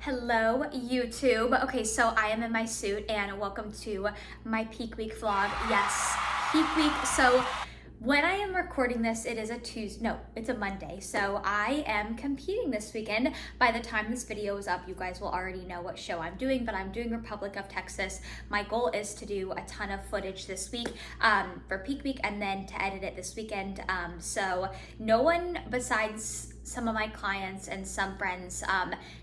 Hello YouTube. Okay, so I am in my suit and welcome to my peak week vlog. Yes, peak week. So when I am recording this, it is a Tuesday, no, it's a Monday. So I am competing this weekend. By the time this video is up, you guys will already know what show I'm doing, but I'm doing Republic of Texas. My goal is to do a ton of footage this week for peak week and then to edit it this weekend. So no one besides some of my clients and some friends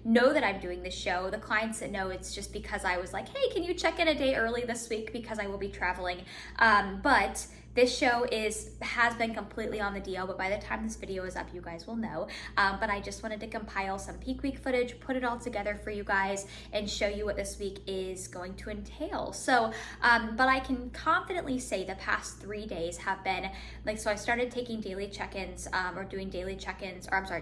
know that I'm doing this show. The clients that know, it's just because I was like, hey, can you check in a day early this week because I will be traveling. But this show has been completely on the DL, but by the time this video is up, you guys will know. But I just wanted to compile some peak week footage, put it all together for you guys, and show you what this week is going to entail. So, but I can confidently say the past 3 days have been, so I started taking daily check-ins, or doing daily check-ins, or I'm sorry,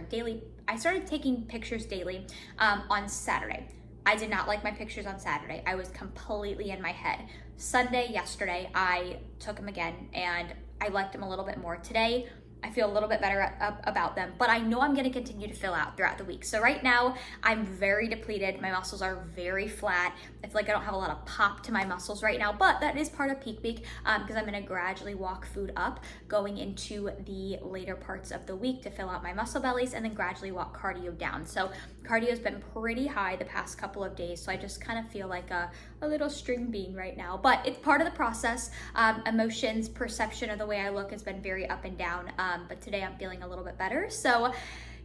I started taking pictures daily on Saturday. I did not like my pictures on Saturday. I was completely in my head. Sunday, yesterday, I took them again and I liked them a little bit more. Today, I feel a little bit better about them, but I know I'm gonna continue to fill out throughout the week. So right now, I'm very depleted. My muscles are very flat. I feel like I don't have a lot of pop to my muscles right now, but that is part of peak week because I'm gonna gradually walk food up going into the later parts of the week to fill out my muscle bellies and then gradually walk cardio down. So cardio has been pretty high the past couple of days, so I just kind of feel like a little string bean right now, but it's part of the process. Emotions, perception of the way I look has been very up and down, but today I'm feeling a little bit better. So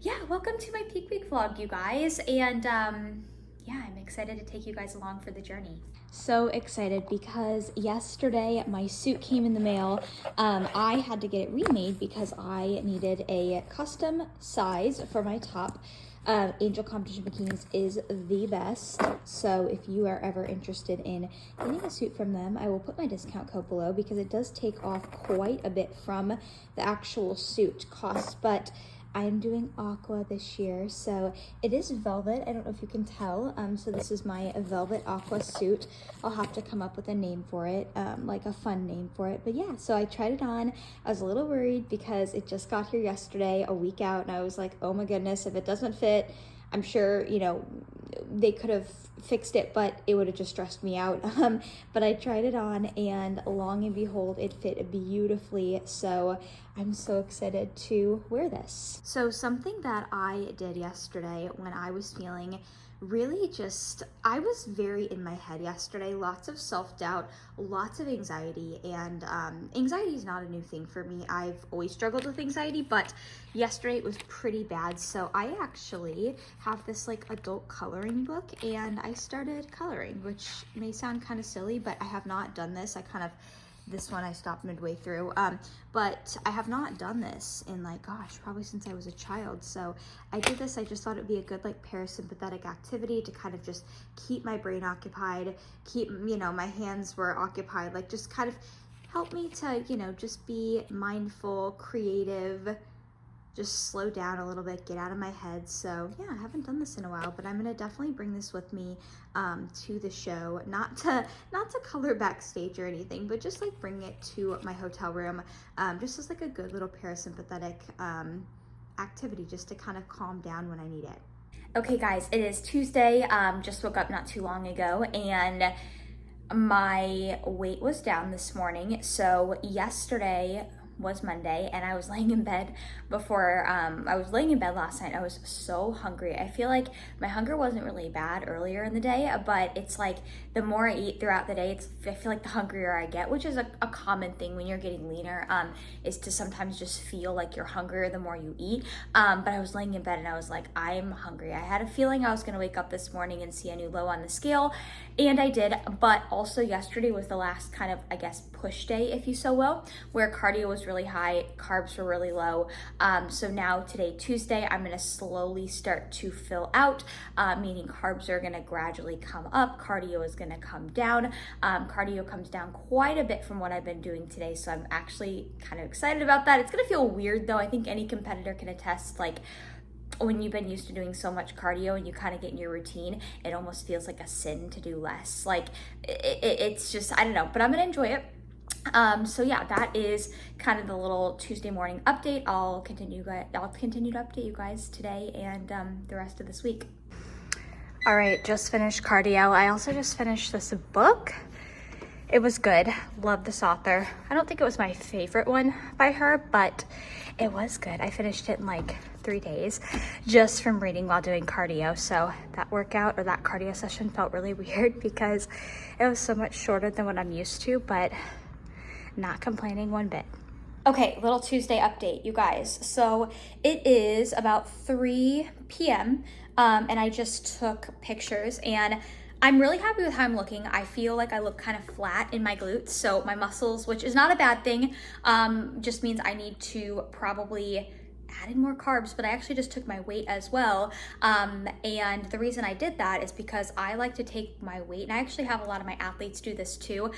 yeah, welcome to my peak week vlog, you guys, and yeah, I'm excited to take you guys along for the journey. So excited because yesterday my suit came in the mail. I had to get it remade because I needed a custom size for my top. Angel Competition Bikinis is the best, so if you are ever interested in getting a suit from them, I will put my discount code below because it does take off quite a bit from the actual suit cost, but I am doing aqua this year, so it is velvet. I don't know if you can tell. So this is my velvet aqua suit. I'll have to come up with a name for it, like a fun name for it. But yeah, so I tried it on. I was a little worried because it just got here yesterday, a week out, and I was like, oh my goodness, if it doesn't fit, I'm sure, you know, they could have fixed it, but it would have just stressed me out. But I tried it on and long and behold, it fit beautifully. So I'm so excited to wear this. So something that I did yesterday when I was feeling really just, I was very in my head yesterday, lots of self-doubt, lots of anxiety, and anxiety is not a new thing for me. I've always struggled with anxiety, but yesterday it was pretty bad. So I actually have this like adult coloring book and I started coloring, which may sound kind of silly, but I have not done this. This one I stopped midway through, but I have not done this in like, gosh, probably since I was a child. So I did this, I just thought it'd be a good like parasympathetic activity to kind of just keep my brain occupied, keep, you know, my hands were occupied, like just kind of help me to, you know, just be mindful, creative, just slow down a little bit, get out of my head. So yeah, I haven't done this in a while, but I'm gonna definitely bring this with me to the show, not to color backstage or anything, but just like bring it to my hotel room, just as like a good little parasympathetic activity, just to kind of calm down when I need it. Okay guys, it is Tuesday, just woke up not too long ago, and my weight was down this morning. So yesterday was Monday and I was laying in bed before, I was laying in bed last night. I was so hungry. I feel like my hunger wasn't really bad earlier in the day, but it's like the more I eat throughout the day, I feel like the hungrier I get, which is a common thing when you're getting leaner, is to sometimes just feel like you're hungrier the more you eat. But I was laying in bed and I was like, I'm hungry. I had a feeling I was gonna wake up this morning and see a new low on the scale, and I did, but also yesterday was the last kind of, I guess, push day, if you so will, where cardio was really high, carbs were really low. So now today, Tuesday, I'm gonna slowly start to fill out, meaning carbs are gonna gradually come up, cardio is gonna come down. Cardio comes down quite a bit from what I've been doing today, so I'm actually kind of excited about that. It's gonna feel weird though. I think any competitor can attest, like when you've been used to doing so much cardio and you kind of get in your routine, it almost feels like a sin to do less. Like it's just, I don't know, but I'm gonna enjoy it. So yeah, that is kind of the little Tuesday morning update. I'll continue to update you guys today and the rest of this week. All right, just finished cardio. I also just finished this book. It was good. Love this author. I don't think it was my favorite one by her, but it was good. I finished it in like 3 days just from reading while doing cardio. So that workout or that cardio session felt really weird because it was so much shorter than what I'm used to, but not complaining one bit. Okay, little Tuesday update, you guys. So it is about 3 p.m. And I just took pictures and I'm really happy with how I'm looking. I feel like I look kind of flat in my glutes. So my muscles, which is not a bad thing, just means I need to probably add in more carbs, but I actually just took my weight as well. And the reason I did that is because I like to take my weight, and I actually have a lot of my athletes do this too,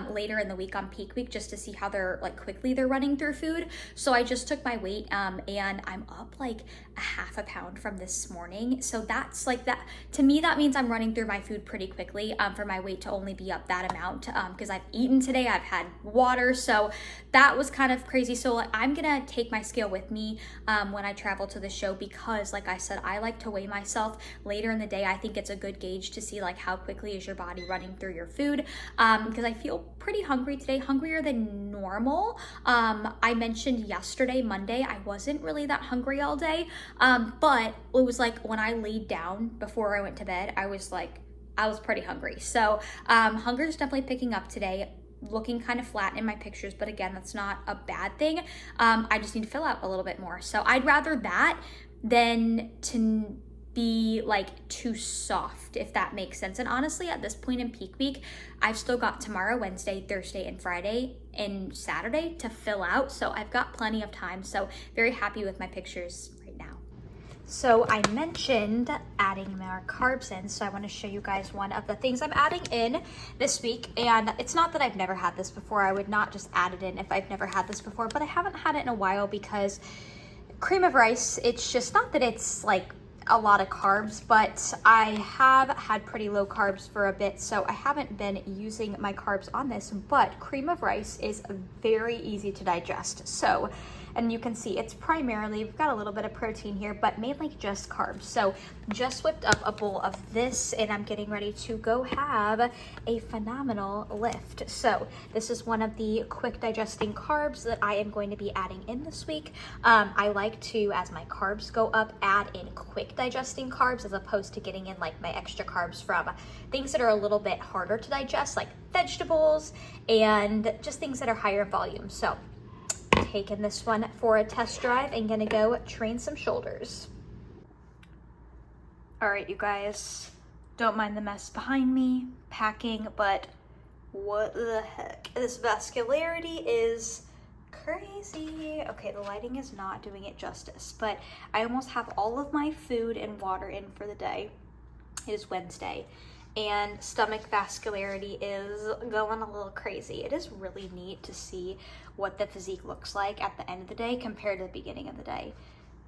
later in the week on peak week, just to see how quickly they're running through food. So I just took my weight, and I'm up like a half a pound from this morning. So that's like that, to me, that means I'm running through my food pretty quickly, for my weight to only be up that amount, because I've eaten today, I've had water. So that was kind of crazy. So like, I'm gonna take my scale with me when I travel to the show, because like I said, I like to weigh myself later in the day. I think it's a good gauge to see like how quickly is your body running through your food, because I feel pretty hungry today, hungrier than normal. I mentioned yesterday, Monday, I wasn't really that hungry all day, but it was like when I laid down before I went to bed, I was pretty hungry. So hunger is definitely picking up today. Looking kind of flat in my pictures, but again, that's not a bad thing. I just need to fill out a little bit more. So I'd rather that than to be like too soft, if that makes sense. And honestly, at this point in peak week, I've still got tomorrow, Wednesday, Thursday, and Friday, and Saturday to fill out. So I've got plenty of time. So very happy with my pictures right now. So I mentioned adding more carbs in, so I want to show you guys one of the things I'm adding in this week. And it's not that I've never had this before. I would not just add it in if I've never had this before, but I haven't had it in a while because cream of rice, it's just not that it's like a lot of carbs, but I have had pretty low carbs for a bit, so I haven't been using my carbs on this, but cream of rice is very easy to digest. So, and you can see it's primarily, we've got a little bit of protein here, but mainly just carbs. So just whipped up a bowl of this, and I'm getting ready to go have a phenomenal lift. So this is one of the quick digesting carbs that I am going to be adding in this week. I like to, as my carbs go up, add in quick digesting carbs as opposed to getting in like my extra carbs from things that are a little bit harder to digest, like vegetables and just things that are higher in volume. So taking this one for a test drive and gonna go train some shoulders. All right, you guys, don't mind the mess behind me, packing, but what the heck? This vascularity is crazy. Okay, the lighting is not doing it justice, but I almost have all of my food and water in for the day. It is Wednesday, and stomach vascularity is going a little crazy. It is really neat to see what the physique looks like at the end of the day compared to the beginning of the day.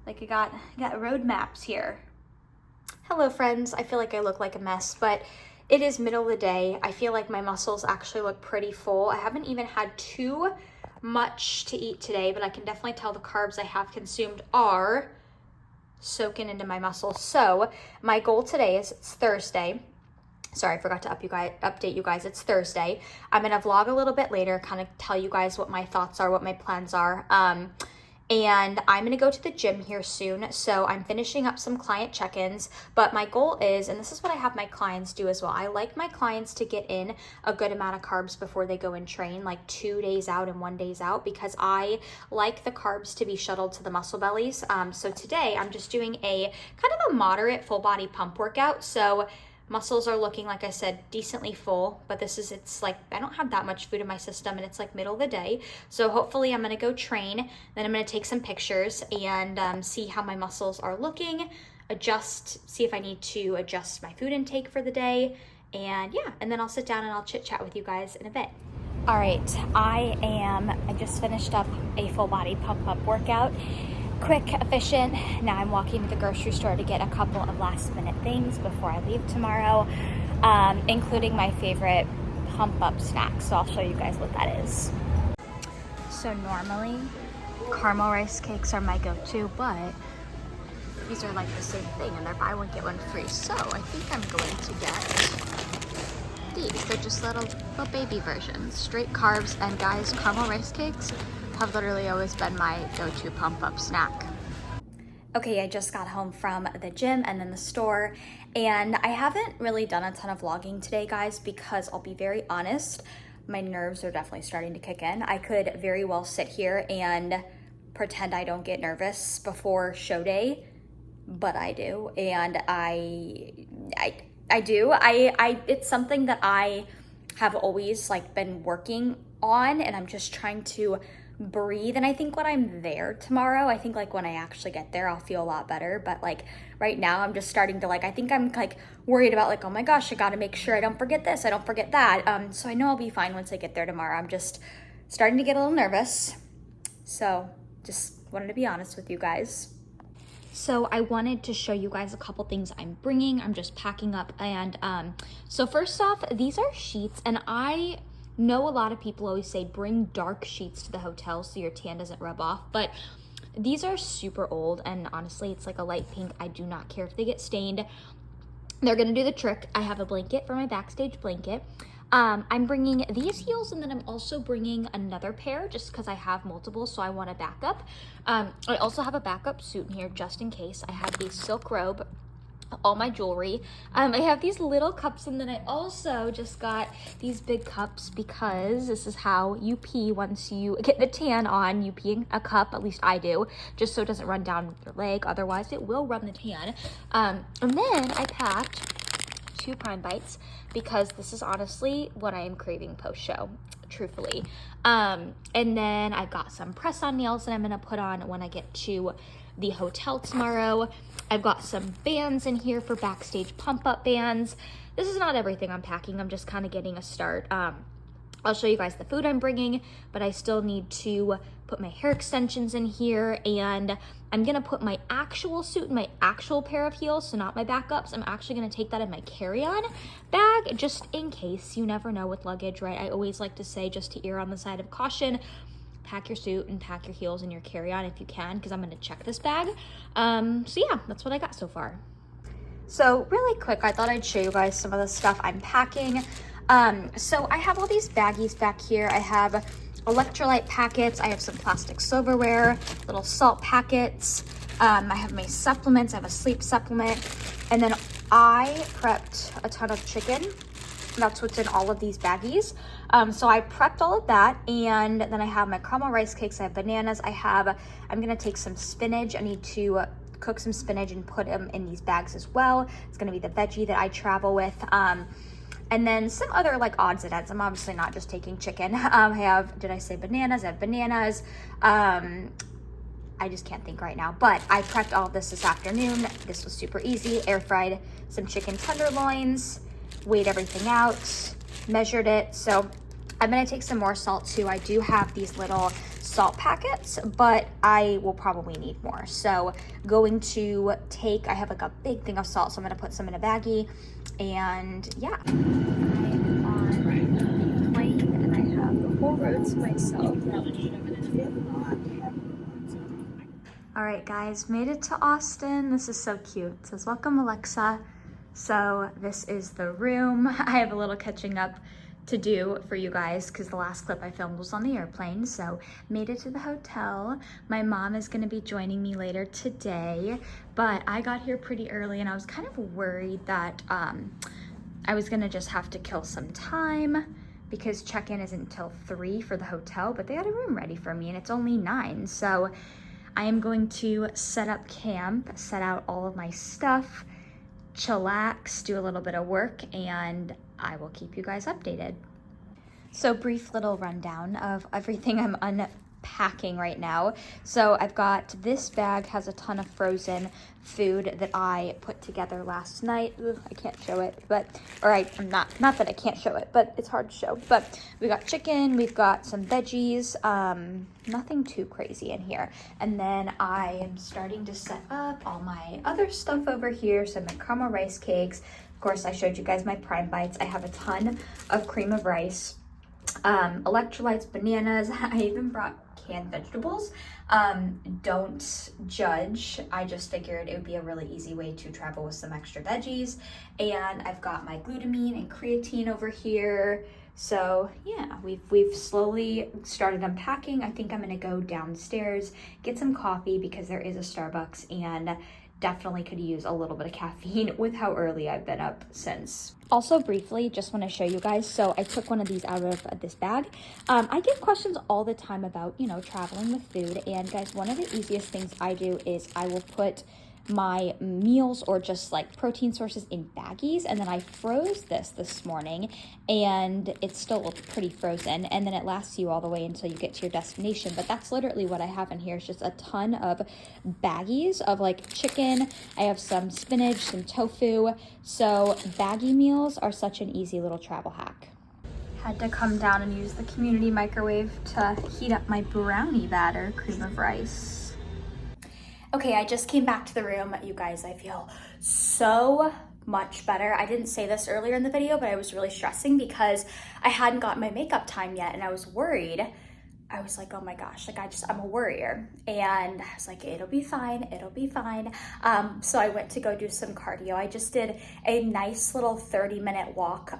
Like I got road maps here. Hello friends, I feel like I look like a mess, but it is middle of the day. I feel like my muscles actually look pretty full. I haven't even had too much to eat today, but I can definitely tell the carbs I have consumed are soaking into my muscles. So my goal today is, it's Thursday. Sorry, I forgot to update you guys. It's Thursday. I'm gonna vlog a little bit later, kind of tell you guys what my thoughts are, what my plans are. And I'm gonna go to the gym here soon. So I'm finishing up some client check-ins, but my goal is, and this is what I have my clients do as well. I like my clients to get in a good amount of carbs before they go and train, like 2 days out and 1 day out, because I like the carbs to be shuttled to the muscle bellies. So today I'm just doing a kind of a moderate full body pump workout. So muscles are looking, like I said, decently full, but it's like, I don't have that much food in my system, and it's like middle of the day. So hopefully I'm gonna go train, then I'm gonna take some pictures and see how my muscles are looking, see if I need to adjust my food intake for the day, and yeah, and then I'll sit down and I'll chit chat with you guys in a bit. All right, I just finished up a full body pump up workout. Quick, efficient. Now I'm walking to the grocery store to get a couple of last minute things before I leave tomorrow, including my favorite pump up snack. So I'll show you guys what that is. So normally caramel rice cakes are my go-to, but these are like the same thing and they're buy one get one free. So I think I'm going to get these. They're just little baby versions, straight carbs. And guys, caramel rice cakes have literally always been my go-to pump up snack. Okay, I just got home from the gym and then the store, and I haven't really done a ton of vlogging today, guys, because I'll be very honest, my nerves are definitely starting to kick in. I could very well sit here and pretend I don't get nervous before show day, but I do, and I do. It's something that I have always like been working on, and I'm just trying to breathe. And I think when I'm there tomorrow, I think like when I actually get there, I'll feel a lot better. But like right now, I'm just starting to like, I think I'm like worried about like, oh my gosh, I gotta make sure I don't forget this, I don't forget that. So I know I'll be fine once I get there tomorrow. I'm just starting to get a little nervous. So just wanted to be honest with you guys. So I wanted to show you guys a couple things I'm bringing. I'm just packing up. And so first off, these are sheets, and I know a lot of people always say bring dark sheets to the hotel so your tan doesn't rub off, but these are super old, and honestly it's like a light pink. I do not care if they get stained. They're gonna do the trick. I have a blanket for my backstage blanket. I'm bringing these heels, and then I'm also bringing another pair just because I have multiple, so I want a backup. I also have a backup suit in here just in case. I have the silk robe, all my jewelry. I have these little cups, and then I also just got these big cups because this is how you pee once you get the tan on. You pee in a cup, at least I do, just so it doesn't run down your leg. Otherwise it will run the tan. And then I packed 2 Prime Bites because this is honestly what I am craving post-show, truthfully. And then I've got some press-on nails that I'm gonna put on when I get to the hotel tomorrow. I've got some bands in here for backstage pump-up bands. This is not everything I'm packing. I'm just kind of getting a start. I'll show you guys the food I'm bringing, but I still need to put my hair extensions in here, and I'm gonna put my actual suit in my actual pair of heels, so not my backups. I'm actually gonna take that in my carry-on bag, just in case. You never know with luggage, right? I always like to say, just to err on the side of caution, pack your suit and pack your heels in your carry-on if you can, because I'm gonna check this bag. So yeah, that's what I got so far. So really quick, I thought I'd show you guys some of the stuff I'm packing. So I have all these baggies back here. I have electrolyte packets, I have some plastic silverware, little salt packets, I have my supplements, I have a sleep supplement, and then I prepped a ton of chicken. That's what's in all of these baggies. So I prepped all of that, and then I have my caramel rice cakes, I have bananas, I'm gonna take some spinach. I need to cook some spinach and put them in these bags as well. It's gonna be the veggie that I travel with. And then some other like odds and ends. I'm obviously not just taking chicken. I have, did I say bananas? I have bananas. I just can't think right now, but I prepped all of this afternoon. This was super easy. Air fried some chicken tenderloins, weighed everything out, measured it. So I'm gonna take some more salt too. I do have these little salt packets, but I will probably need more. So going to take, I have like a big thing of salt, so I'm gonna put some in a baggie, and yeah. I'm on the plane, and I have the whole road to myself. All right, guys, made it to Austin. This is so cute. It says, welcome, Alexa. So this is the room. I have a little catching up to do for you guys because the last clip I filmed was on the airplane. So made it to the hotel. My mom is gonna be joining me later today, but I got here pretty early, and I was kind of worried that I was gonna just have to kill some time because check-in isn't until 3 for the hotel, but they had a room ready for me and it's only 9. So I am going to set up camp, set out all of my stuff, chillax, do a little bit of work, and I will keep you guys updated. So brief little rundown of everything I'm unpacking right now. So I've got this bag, has a ton of frozen food that I put together last night. Ugh, I can't show it, but, or I'm not that I can't show it, but it's hard to show. But we got chicken, we've got some veggies, nothing too crazy in here. And then I am starting to set up all my other stuff over here. So my caramel rice cakes. Of course, I showed you guys my Prime Bites. I have a ton of cream of rice. electrolytes, bananas. I even brought canned vegetables. Don't judge. I just figured it would be a really easy way to travel with some extra veggies. And I've got my glutamine and creatine over here. So yeah, we've slowly started unpacking. I think I'm gonna go downstairs, get some coffee because there is a Starbucks, and definitely could use a little bit of caffeine with how early I've been up since. Also briefly, just want to show you guys, so I took one of these out of this bag. I get questions all the time about, you know, traveling with food, and guys, one of the easiest things I do is I will put my meals or just like protein sources in baggies, and then I froze this morning, and it's still pretty frozen, and then it lasts you all the way until you get to your destination. But that's literally what I have in here. It's just a ton of baggies of like chicken. I have some spinach, some tofu. So baggie meals are such an easy little travel hack. Had to come down and use the community microwave to heat up my brownie batter, cream of rice. Okay, I just came back to the room. You guys, I feel so much better. I didn't say this earlier in the video, but I was really stressing because I hadn't got my makeup time yet, and I was worried. I was like, oh my gosh, like I'm a worrier. And I was like, it'll be fine, it'll be fine. So I went to go do some cardio. I just did a nice little 30-minute walk.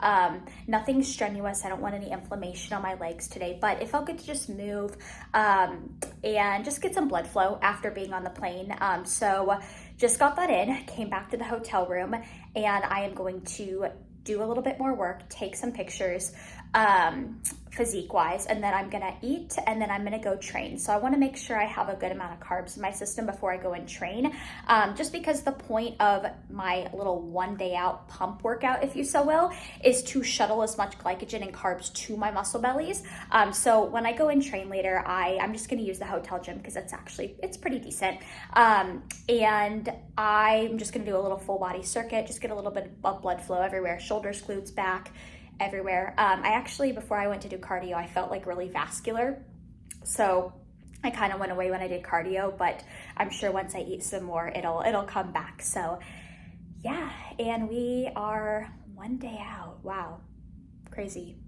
Nothing strenuous. I don't want any inflammation on my legs today, but it felt good to just move and just get some blood flow after being on the plane. So just got that in, came back to the hotel room, and I am going to do a little bit more work, take some pictures, physique wise, and then I'm gonna eat, and then I'm gonna go train. So I wanna make sure I have a good amount of carbs in my system before I go and train, just because the point of my little 1 day out pump workout, if you so will, is to shuttle as much glycogen and carbs to my muscle bellies. So when I go and train later, I'm just gonna use the hotel gym because it's pretty decent. And I'm just gonna do a little full body circuit, just get a little bit of blood flow everywhere, shoulders, glutes, back, everywhere. I actually, before I went to do cardio, I felt like really vascular. So I kind of went away when I did cardio, but I'm sure once I eat some more, it'll come back. So yeah, and we are 1 day out. Wow, crazy.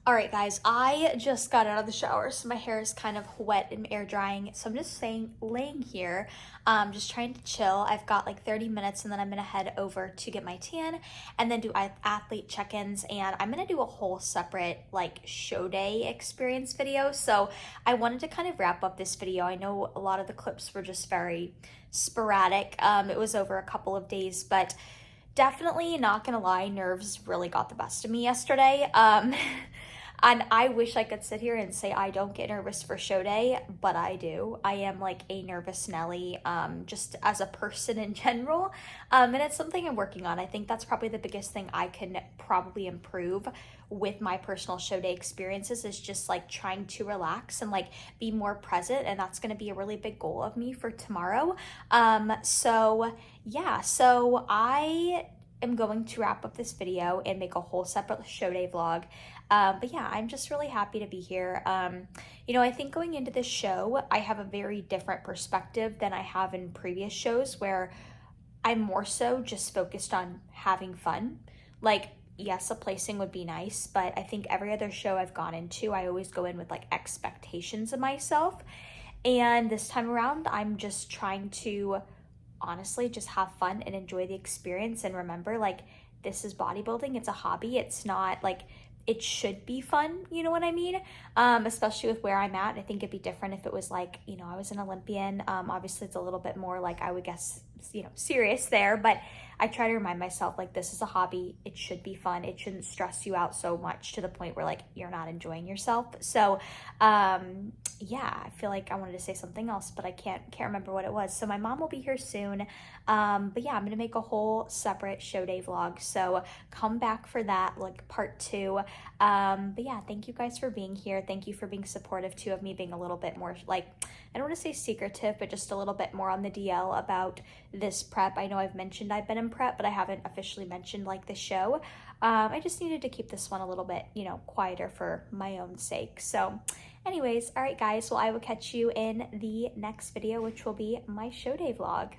All right, guys, I just got out of the shower, so my hair is kind of wet and air drying. So I'm just laying here, just trying to chill. I've got like 30 minutes, and then I'm gonna head over to get my tan and then do athlete check-ins. And I'm gonna do a whole separate like show day experience video. So I wanted to kind of wrap up this video. I know a lot of the clips were just very sporadic. It was over a couple of days, but definitely not gonna lie, nerves really got the best of me yesterday. And I wish I could sit here and say I don't get nervous for show day, but I do. I am like a nervous Nelly, just as a person in general. And it's something I'm working on. I think that's probably the biggest thing I can probably improve with my personal show day experiences, is just like trying to relax and like be more present. And that's going to be a really big goal of me for tomorrow. So yeah, so I am going to wrap up this video and make a whole separate show day vlog. But yeah, I'm just really happy to be here. You know, I think going into this show, I have a very different perspective than I have in previous shows, where I'm more so just focused on having fun. Like, yes, a placing would be nice, but I think every other show I've gone into, I always go in with like expectations of myself. And this time around, I'm just trying to honestly just have fun and enjoy the experience, and remember, like, this is bodybuilding. It's a hobby. It's not like, it should be fun, you know what I mean? Especially with where I'm at. I think it'd be different if it was like, you know, I was an Olympian. Obviously it's a little bit more like, I would guess, you know, serious there, but I try to remind myself, like, this is a hobby. It should be fun. It shouldn't stress you out so much to the point where like you're not enjoying yourself. So yeah, I feel like I wanted to say something else, but I can't remember what it was. So my mom will be here soon. But yeah, I'm gonna make a whole separate show day vlog. So come back for that, like part 2. But yeah, thank you guys for being here. Thank you for being supportive too of me being a little bit more, like, I don't want to say secretive, but just a little bit more on the DL about this prep. I know I've mentioned I've been in prep, but I haven't officially mentioned like the show. I just needed to keep this one a little bit, you know, quieter for my own sake. So Anyways, all right guys, well I will catch you in the next video, which will be my show day vlog.